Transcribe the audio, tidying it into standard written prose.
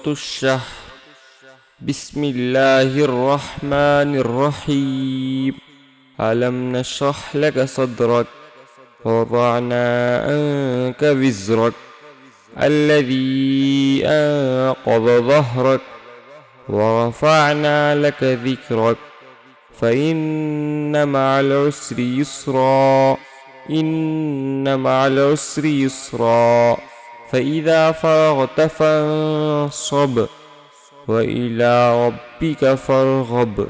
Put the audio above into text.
سورة الشهر. بسم الله الرحمن الرحيم. ألم نشرح لك صدرك ووضعنا عنك وزرك الذي أنقض ظهرك ورفعنا لك ذكرك فإن مع العسر يسرا إن مع العسر يسرا فإذا فرغت فانصب وإلى ربك فارغب.